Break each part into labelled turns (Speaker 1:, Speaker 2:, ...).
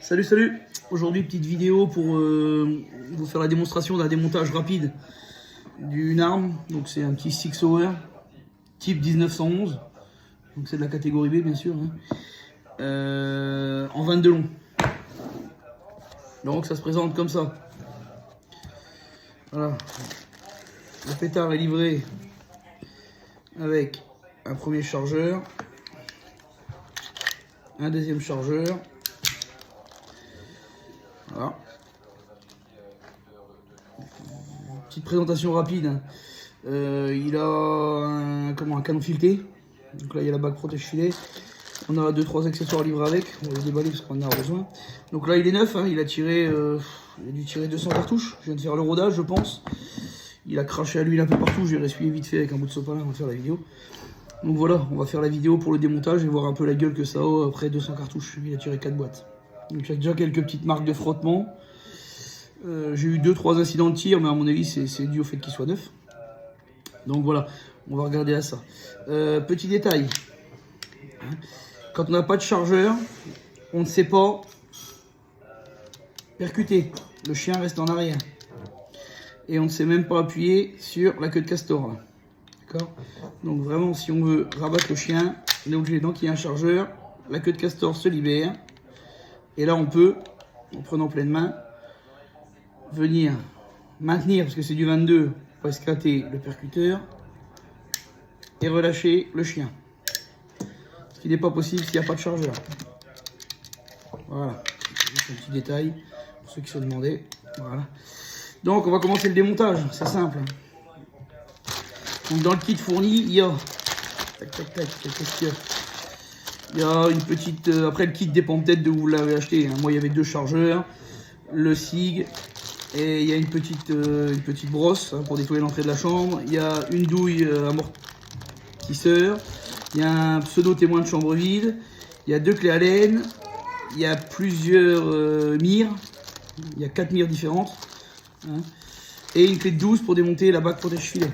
Speaker 1: Salut, salut. Aujourd'hui, petite vidéo pour vous faire la démonstration d'un démontage rapide d'une arme. Donc c'est un petit Six Hour type 1911. Donc c'est de la catégorie B bien sûr. En 22 long. Donc ça se présente comme ça. Voilà. Le pétard est livré avec un premier chargeur, un deuxième chargeur. Voilà. Petite présentation rapide. Il a un canon fileté. Donc là il y a la bague protège filet. On a 2-3 accessoires livrés avec. On va les déballer parce qu'on en a besoin. Donc là il est neuf. Il a dû tirer 200 cartouches. Je viens de faire le rodage je pense. Il a craché à l'huile un peu partout. Je vais l'essuyer vite fait avec un bout de sopalin. On va faire la vidéo. Donc voilà, on va faire la vidéo pour le démontage et voir un peu la gueule que ça a après 200 cartouches. Il a tiré 4 boîtes. Donc il y a déjà quelques petites marques de frottement. J'ai eu 2-3 incidents de tir, mais à mon avis c'est dû au fait qu'il soit neuf. Donc voilà, on va regarder à ça. Petit détail, quand on n'a pas de chargeur, on ne sait pas percuter. Le chien reste en arrière. Et on ne sait même pas appuyer sur la queue de castor. D'accord ? Donc vraiment, si on veut rabattre le chien, on est obligé, donc il y a un chargeur, la queue de castor se libère. Et là on peut, en prenant pleine main, venir maintenir, parce que c'est du 22, pour esclater le percuteur, et relâcher le chien. Ce qui n'est pas possible s'il n'y a pas de chargeur. Voilà, juste un petit détail, pour ceux qui se demandaient. Voilà. Donc on va commencer le démontage, c'est simple. Donc dans le kit fourni, il y a... qu'est-ce qu'il y a ? Il y a une petite... après le kit dépend peut-être de où vous l'avez acheté. Moi il y avait 2 chargeurs, le SIG, et il y a une petite brosse pour nettoyer l'entrée de la chambre. Il y a une douille amortisseur. Il y a un pseudo témoin de chambre vide. Il y a 2 clés Allen. Il y a plusieurs mires. Il y a 4 mires différentes. Et une clé de 12 pour démonter la bague protège filet.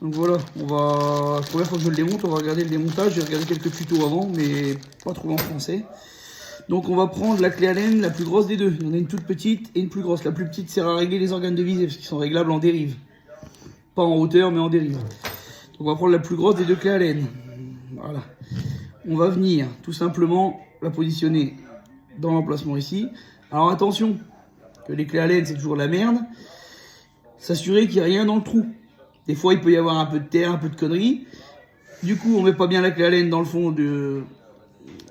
Speaker 1: Donc voilà, la première fois que je le démonte, on va regarder le démontage. J'ai regardé quelques tutos avant, mais pas trop en français. Donc on va prendre la clé Allen, la plus grosse des deux. Il y en a une toute petite et une plus grosse. La plus petite sert à régler les organes de visée, parce qu'ils sont réglables en dérive. Pas en hauteur, mais en dérive. Donc on va prendre la plus grosse des 2 clés Allen. Voilà. On va venir tout simplement la positionner dans l'emplacement ici. Alors attention, que les clés Allen c'est toujours la merde. S'assurer qu'il n'y a rien dans le trou. Des fois il peut y avoir un peu de terre, un peu de conneries. Du coup on met pas bien la clé Allen dans le fond de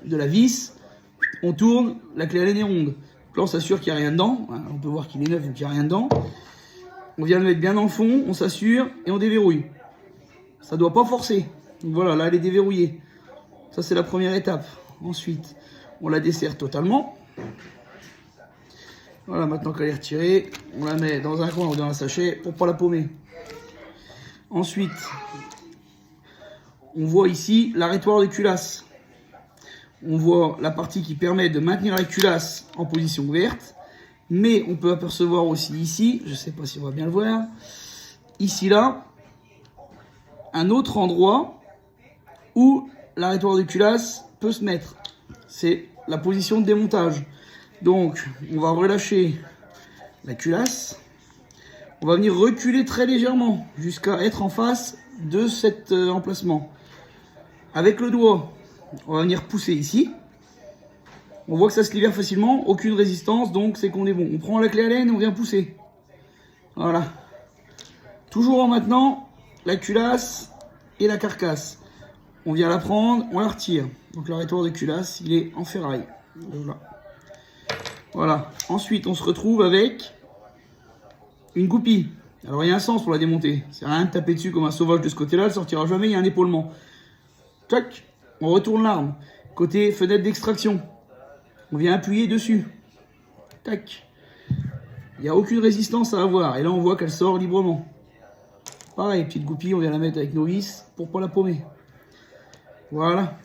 Speaker 1: la vis. On tourne, la clé Allen est ronde. Donc là on s'assure qu'il n'y a rien dedans. On peut voir qu'il est neuf donc il n'y a rien dedans. On vient le mettre bien dans le fond, on s'assure et on déverrouille. Ça ne doit pas forcer. Donc voilà, là elle est déverrouillée. Ça c'est la première étape. Ensuite, on la dessert totalement. Voilà, maintenant qu'elle est retirée, on la met dans un coin ou dans un sachet pour ne pas la paumer. Ensuite, on voit ici l'arrêtoir de culasse. On voit la partie qui permet de maintenir la culasse en position ouverte. Mais on peut apercevoir aussi ici, je ne sais pas si on va bien le voir, ici là, un autre endroit où l'arrêtoir de culasse peut se mettre. C'est la position de démontage. Donc, on va relâcher la culasse. On va venir reculer très légèrement jusqu'à être en face de cet emplacement. Avec le doigt, on va venir pousser ici. On voit que ça se libère facilement, aucune résistance, donc c'est qu'on est bon. On prend la clé Allen et on vient pousser. Voilà. Toujours en maintenant la culasse et la carcasse. On vient la prendre, on la retire. Donc l'arrêtoir de culasse, il est en ferraille. Voilà. Voilà. Ensuite, on se retrouve avec une goupille. Alors il y a un sens pour la démonter. C'est rien de taper dessus comme un sauvage de ce côté-là, elle sortira jamais, il y a un épaulement. Tac, on retourne l'arme. Côté fenêtre d'extraction. On vient appuyer dessus. Tac. Il n'y a aucune résistance à avoir. Et là, on voit qu'elle sort librement. Pareil, petite goupille, on vient la mettre avec nos vis pour ne pas la paumer. Voilà.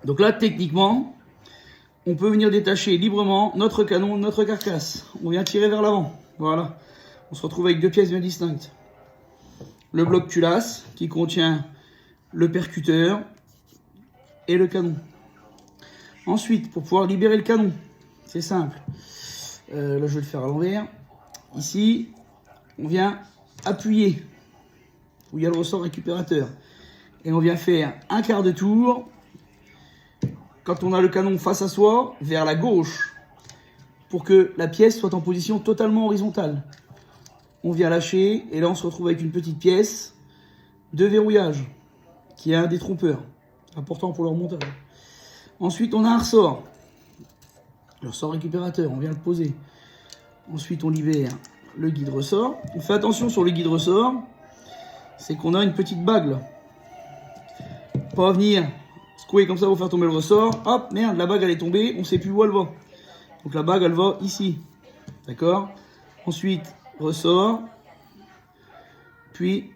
Speaker 1: Donc là, techniquement, on peut venir détacher librement notre canon, notre carcasse. On vient tirer vers l'avant. Voilà. On se retrouve avec 2 pièces bien distinctes. Le bloc culasse qui contient le percuteur et le canon. Ensuite, pour pouvoir libérer le canon, C'est simple. Là, je vais le faire à l'envers. Ici, on vient appuyer où il y a le ressort récupérateur. Et on vient faire un quart de tour quand on a le canon face à soi, vers la gauche, pour que la pièce soit en position totalement horizontale. On vient lâcher, et là on se retrouve avec une petite pièce de verrouillage, qui est un détrompeur, important pour le remontage. Ensuite, on a un ressort. Le ressort récupérateur, on vient le poser. Ensuite, on libère le guide ressort. On fait attention sur le guide ressort, c'est qu'on a une petite bague là. Pas venir secouer comme ça pour faire tomber le ressort. Hop, merde, la bague elle est tombée, on sait plus où elle va. Donc la bague elle va ici. D'accord? Ensuite, ressort. Puis,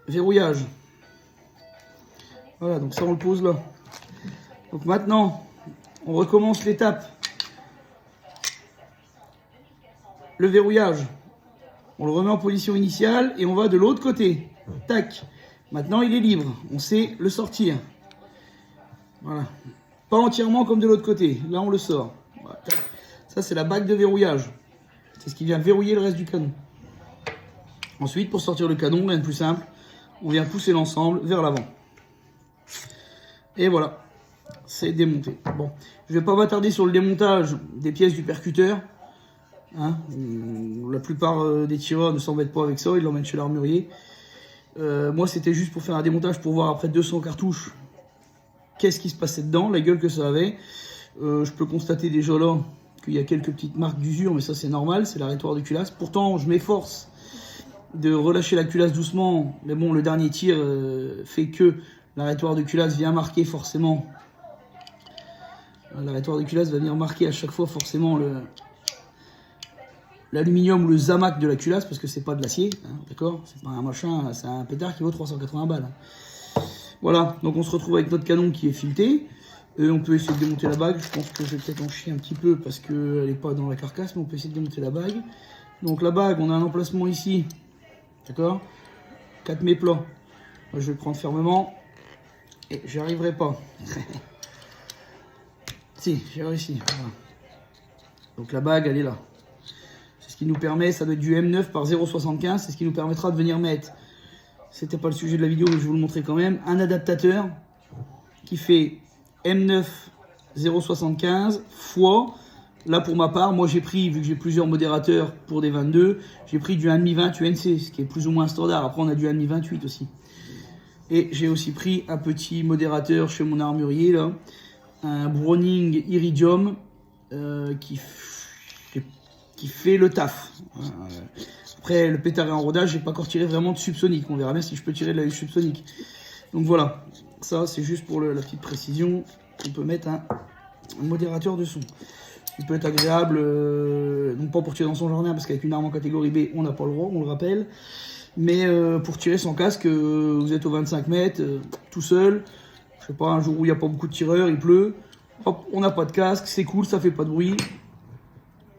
Speaker 1: verrouillage. Voilà, donc ça on le pose là. Donc maintenant, on recommence l'étape. Le verrouillage. On le remet en position initiale et on va de l'autre côté. Tac. Maintenant, il est libre. On sait le sortir. Voilà. Pas entièrement comme de l'autre côté. Là, on le sort. Voilà. Ça, c'est la bague de verrouillage. C'est ce qui vient verrouiller le reste du canon. Ensuite, pour sortir le canon, rien de plus simple. On vient pousser l'ensemble vers l'avant. Et voilà. C'est démonté. Bon. Je ne vais pas m'attarder sur le démontage des pièces du percuteur. Hein, la plupart des tireurs ne s'embêtent pas avec ça. Ils l'emmènent chez l'armurier. Moi, c'était juste pour faire un démontage pour voir après 200 cartouches qu'est-ce qui se passait dedans, la gueule que ça avait. Je peux constater déjà là qu'il y a quelques petites marques d'usure, mais ça c'est normal, c'est l'arrêtoir de culasse. Pourtant, je m'efforce de relâcher la culasse doucement, mais bon, le dernier tir fait que l'arrêtoir de culasse vient marquer forcément. L'arrêtoir de culasse va venir marquer à chaque fois forcément l'aluminium ou le zamac de la culasse, parce que c'est pas de l'acier, hein, d'accord? C'est pas un machin, c'est un pétard qui vaut 380 balles. Voilà, donc on se retrouve avec notre canon qui est fileté. On peut essayer de démonter la bague. Je pense que je vais peut-être en chier un petit peu parce qu'elle n'est pas dans la carcasse, mais on peut essayer de démonter la bague. Donc la bague, on a un emplacement ici, d'accord? 4 mets plats. Moi, je vais le prendre fermement et j'y arriverai pas. Si, j'ai réussi. Voilà. Donc la bague, elle est là. C'est ce qui nous permet, ça doit être du M9 par 0,75, c'est ce qui nous permettra de venir mettre, c'était pas le sujet de la vidéo mais je vais vous le montrer quand même, un adaptateur qui fait M9 0,75 fois, là pour ma part, moi j'ai pris, vu que j'ai plusieurs modérateurs pour des 22, j'ai pris du 1,5 UNC, ce qui est plus ou moins standard, après on a du 1,28 aussi. Et j'ai aussi pris un petit modérateur chez mon armurier, là, un Browning Iridium qui fait le taf. Après, le pétard est en rodage, j'ai pas encore tiré vraiment de subsonique. On verra bien si je peux tirer de la subsonique. Donc voilà, ça c'est juste pour la petite précision. On peut mettre un modérateur de son. Il peut être agréable, non pas pour tirer dans son jardin, parce qu'avec une arme en catégorie B, on n'a pas le droit, on le rappelle. Mais pour tirer sans casque, vous êtes aux 25 mètres, tout seul. Je sais pas, un jour où il n'y a pas beaucoup de tireurs, il pleut. Hop, on n'a pas de casque, c'est cool, ça fait pas de bruit.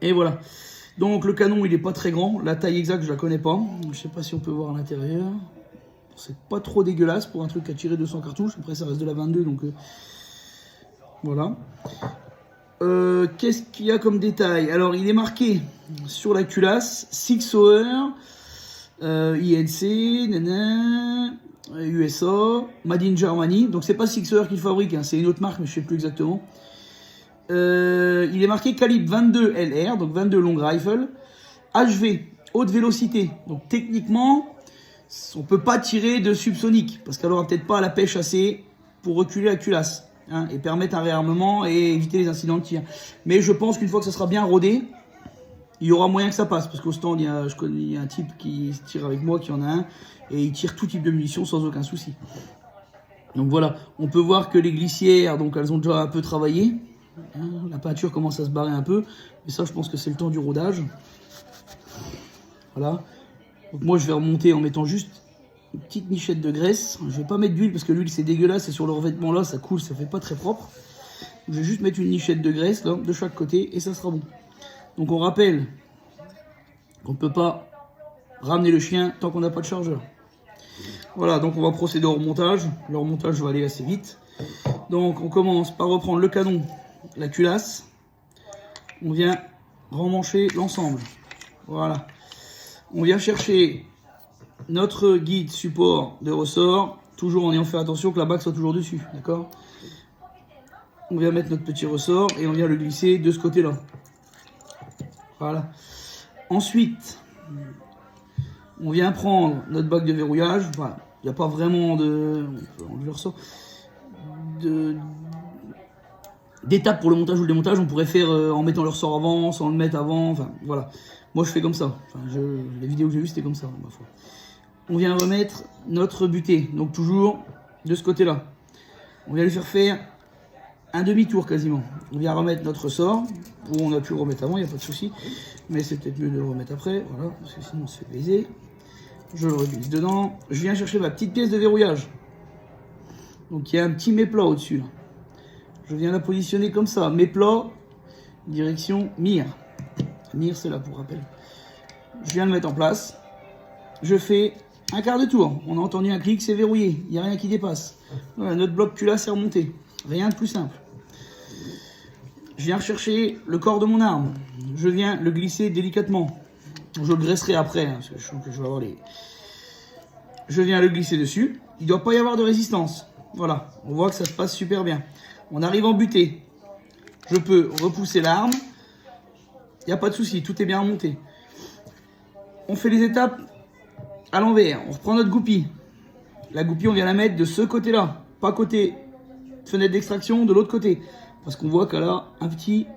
Speaker 1: Et voilà. Donc le canon il est pas très grand, la taille exacte je la connais pas, je sais pas si on peut voir à l'intérieur, c'est pas trop dégueulasse pour un truc à tirer 200 cartouches, après ça reste de la 22 donc voilà. Qu'est-ce qu'il y a comme détail? Alors il est marqué sur la culasse 6 Hour, INC, USA, Made in Germany, donc c'est pas 6 Hour qui le fabrique, hein, c'est une autre marque mais je sais plus exactement. Il est marqué calibre 22 LR, donc 22 long rifle, HV, haute vélocité. Donc techniquement, on peut pas tirer de subsonique, parce qu'elle aura peut-être pas la pêche assez pour reculer la culasse, hein, et permettre un réarmement et éviter les incidents de tir. Mais je pense qu'une fois que ça sera bien rodé, il y aura moyen que ça passe, parce qu'au stand, il y a un type qui tire avec moi, qui en a un, et il tire tout type de munitions sans aucun souci. Donc voilà, on peut voir que les glissières, donc elles ont déjà un peu travaillé. La peinture commence à se barrer un peu, mais ça je pense que c'est le temps du rodage. Voilà. Donc moi je vais remonter en mettant juste une petite nichette de graisse. Je vais pas mettre d'huile parce que l'huile c'est dégueulasse et sur le revêtement là ça coule, ça fait pas très propre. Je vais juste mettre une nichette de graisse là, de chaque côté et ça sera bon. Donc on rappelle qu'on ne peut pas ramener le chien tant qu'on n'a pas de chargeur. Voilà, donc on va procéder au remontage. Le remontage va aller assez vite. Donc on commence par reprendre le canon, la culasse. on vient remmancher l'ensemble. Voilà. On vient chercher notre guide support de ressort, toujours en ayant fait attention que la bague soit toujours dessus, d'accord? On vient mettre notre petit ressort et on vient le glisser de ce côté-là. Voilà. Ensuite, on vient prendre notre bague de verrouillage. Voilà. Il n'y a pas vraiment de... On peut enlever le ressort. D'étapes pour le montage ou le démontage. On pourrait faire en mettant le ressort avant, sans le mettre avant. Enfin, voilà. Moi, je fais comme ça. Enfin, les vidéos que j'ai vues, c'était comme ça, ma foi. On vient remettre notre butée. Donc, toujours de ce côté-là. On vient lui faire un demi-tour quasiment. On vient remettre notre ressort. Ou on a pu le remettre avant, il n'y a pas de souci. Mais c'est peut-être mieux de le remettre après. Voilà, parce que sinon, on se fait baiser. Je le reglisse dedans. Je viens chercher ma petite pièce de verrouillage. Donc, il y a un petit méplat au-dessus. Je viens la positionner comme ça. Méplat, direction mire. Mire, c'est là pour rappel. Je viens le mettre en place. Je fais un quart de tour. On a entendu un clic, c'est verrouillé. Il n'y a rien qui dépasse. Voilà, notre bloc culasse est remonté. Rien de plus simple. Je viens rechercher le corps de mon arme. Je viens le glisser délicatement. Je le graisserai après, parce que je sens que je vais avoir les... Je viens le glisser dessus. Il ne doit pas y avoir de résistance. Voilà, on voit que ça se passe super bien. On arrive en butée. Je peux repousser l'arme. Il n'y a pas de souci, tout est bien remonté. On fait les étapes à l'envers. On reprend notre goupille. La goupille, on vient la mettre de ce côté-là. Pas côté fenêtre d'extraction, de l'autre côté. Parce qu'on voit qu'elle a un petit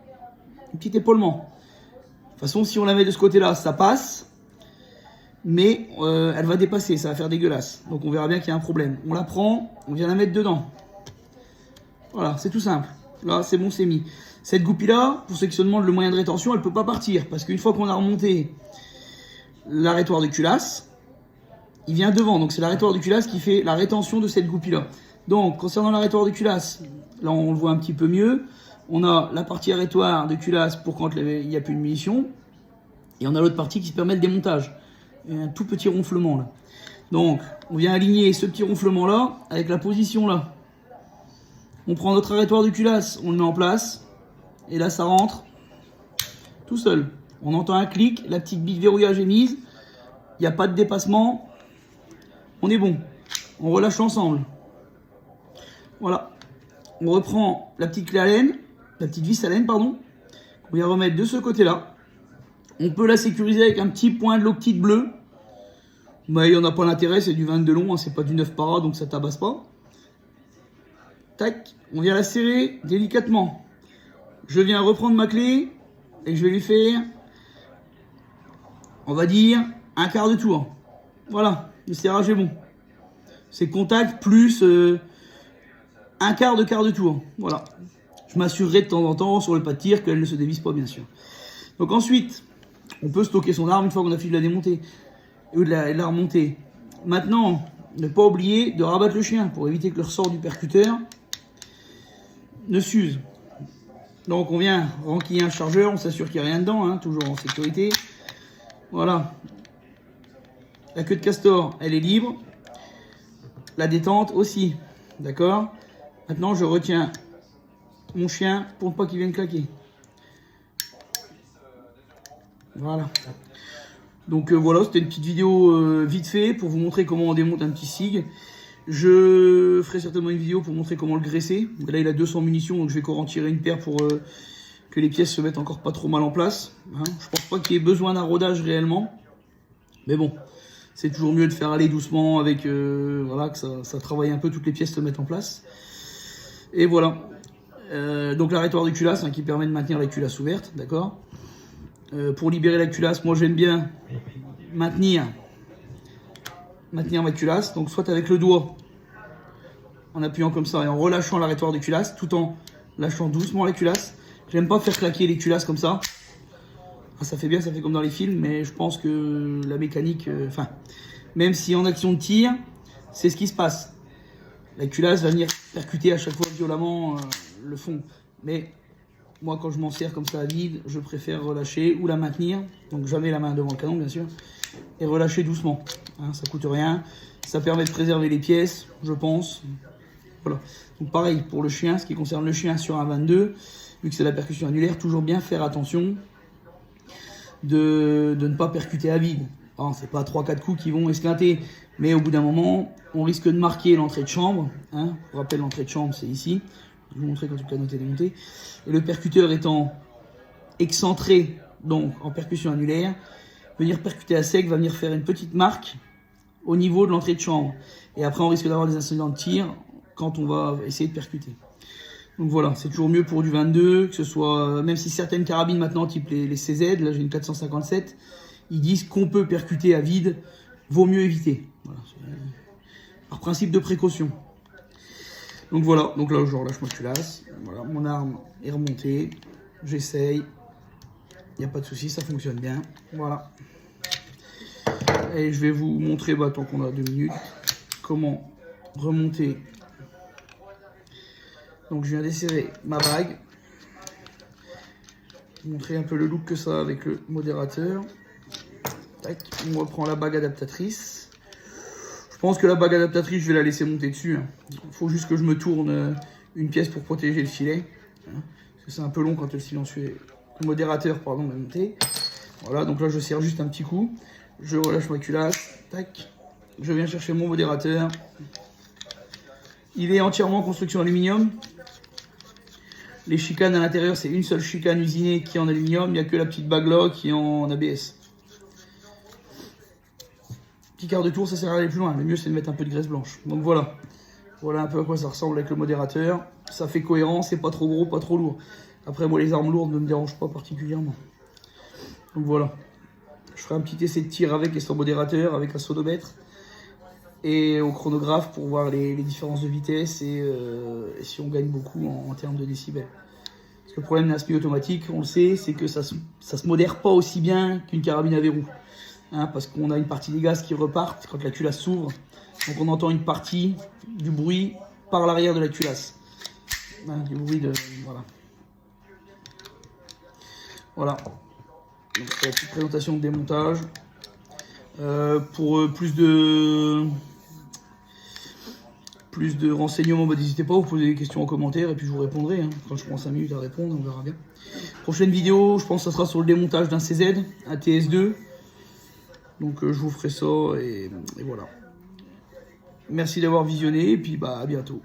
Speaker 1: épaulement. De toute façon, si on la met de ce côté-là, ça passe. Mais elle va dépasser, ça va faire dégueulasse. Donc on verra bien qu'il y a un problème. On la prend, on vient la mettre dedans. Voilà, c'est tout simple. Là, c'est bon, c'est mis. Cette goupille-là, pour ceux qui se demandent le moyen de rétention, elle ne peut pas partir. Parce qu'une fois qu'on a remonté l'arrêtoir de culasse, il vient devant. Donc c'est l'arrêtoir de culasse qui fait la rétention de cette goupille-là. Donc, concernant l'arrêtoir de culasse, là on le voit un petit peu mieux. On a la partie arrêtoir de culasse pour quand il n'y a plus de munitions. Et on a l'autre partie qui se permet le démontage. Un tout petit ronflement là. Donc, on vient aligner ce petit ronflement-là avec la position là. On prend notre arrêtoir de culasse, on le met en place. Et là, ça rentre tout seul. On entend un clic, la petite bille de verrouillage est mise. Il n'y a pas de dépassement. On est bon. On relâche l'ensemble. Voilà. On reprend la petite clé à laine, la petite vis à laine, pardon. On vient remettre de ce côté-là. On peut la sécuriser avec un petit point de loctite bleu. Mais il n'y en a pas l'intérêt, c'est du 22 long, hein, c'est pas du 9 para, donc ça tabasse pas. Tac, on vient la serrer délicatement. Je viens reprendre ma clé et je vais lui faire, on va dire, un quart de tour. Voilà, le serrage est bon. C'est contact plus un quart de tour. Voilà. Je m'assurerai de temps en temps sur le pas de tir qu'elle ne se dévisse pas, bien sûr. Donc ensuite, on peut stocker son arme une fois qu'on a fini de la démonter ou de la remonter. Maintenant, ne pas oublier de rabattre le chien pour éviter que le ressort du percuteur ne s'use. Donc on vient renquiller un chargeur, on s'assure qu'il n'y a rien dedans, hein, toujours en sécurité. Voilà. La queue de castor, elle est libre. La détente aussi. D'accord? Maintenant, je retiens mon chien pour ne pas qu'il vienne claquer. Voilà. Donc voilà, c'était une petite vidéo vite fait pour vous montrer comment on démonte un petit SIG. Je ferai certainement une vidéo pour montrer comment le graisser. Là, il a 200 munitions, donc je vais encore en tirer une paire pour que les pièces se mettent encore pas trop mal en place. Hein. Je pense pas qu'il y ait besoin d'un rodage réellement. Mais bon, c'est toujours mieux de faire aller doucement avec, voilà, que ça travaille un peu, toutes les pièces se mettent en place. Et voilà. Donc l'arrêtoir de culasse, hein, qui permet de maintenir la culasse ouverte, d'accord. Pour libérer la culasse, moi j'aime bien maintenir ma culasse, donc soit avec le doigt, en appuyant comme ça et en relâchant l'arrêtoir de culasse, tout en lâchant doucement la culasse. J'aime pas faire claquer les culasses comme ça. Ça fait bien, ça fait comme dans les films, mais je pense que la mécanique, enfin, même si en action de tir, c'est ce qui se passe. La culasse va venir percuter à chaque fois violemment le fond. Mais moi, quand je m'en sers comme ça à vide, je préfère relâcher ou la maintenir. Donc jamais la main devant le canon, bien sûr. Et relâcher doucement. Hein, ça coûte rien. Ça permet de préserver les pièces, je pense. Voilà. Donc pareil pour le chien, ce qui concerne le chien sur un 22. vu que c'est la percussion annulaire, toujours bien faire attention de ne pas percuter à vide. C'est pas 3-4 coups qui vont esquinter, mais au bout d'un moment, on risque de marquer l'entrée de chambre. Pour rappel, l'entrée de chambre, c'est ici. Je vais vous montrer quand le canot est démonté. Et le percuteur étant excentré, donc en percussion annulaire, venir percuter à sec va venir faire une petite marque au niveau de l'entrée de chambre. Et après, on risque d'avoir des incidents de tir quand on va essayer de percuter. Donc voilà, c'est toujours mieux pour du 22, que ce soit, même si certaines carabines maintenant, type les CZ, là j'ai une 457, ils disent qu'on peut percuter à vide, vaut mieux éviter. Voilà, par principe de précaution. Donc voilà, donc là je relâche ma culasse, voilà, mon arme est remontée, j'essaye, il n'y a pas de souci, ça fonctionne bien, voilà. Et je vais vous montrer, tant qu'on a 2 minutes, comment remonter. Donc je viens desserrer ma bague, montrer un peu le look que ça a avec le modérateur. Tac, on reprend la bague adaptatrice. Je pense que la bague adaptatrice, je vais la laisser monter dessus. Il faut juste que je me tourne une pièce pour protéger le filet. Parce que c'est un peu long quand le modérateur est monté. Voilà, donc là je serre juste un petit coup. Je relâche ma culasse. Tac. Je viens chercher mon modérateur. Il est entièrement en construction aluminium. Les chicanes à l'intérieur, c'est une seule chicane usinée qui est en aluminium. Il n'y a que la petite bague là qui est en ABS. Petit quart de tour, ça sert à aller plus loin. Le mieux, c'est de mettre un peu de graisse blanche. Donc voilà. Voilà un peu à quoi ça ressemble avec le modérateur. Ça fait cohérent, c'est pas trop gros, pas trop lourd. Après, moi, les armes lourdes ne me dérangent pas particulièrement. Donc voilà. Je ferai un petit essai de tir avec et sans modérateur, avec un sonomètre et au chronographe pour voir les différences de vitesse et si on gagne beaucoup en termes de décibels. Parce que le problème d'un semi-automatique, on le sait, c'est que ça se modère pas aussi bien qu'une carabine à verrou. Parce qu'on a une partie des gaz qui repartent quand la culasse s'ouvre. Donc on entend une partie du bruit par l'arrière de la culasse. Du bruit de... Voilà. Voilà. Donc c'est la petite présentation de démontage. Pour plus de renseignements, n'hésitez pas à vous poser des questions en commentaire et puis je vous répondrai. Quand je prends 5 minutes à répondre, on verra bien. Prochaine vidéo, je pense que ça sera sur le démontage d'un CZ, un TS2. Donc je vous ferai ça et voilà. Merci d'avoir visionné et puis à bientôt.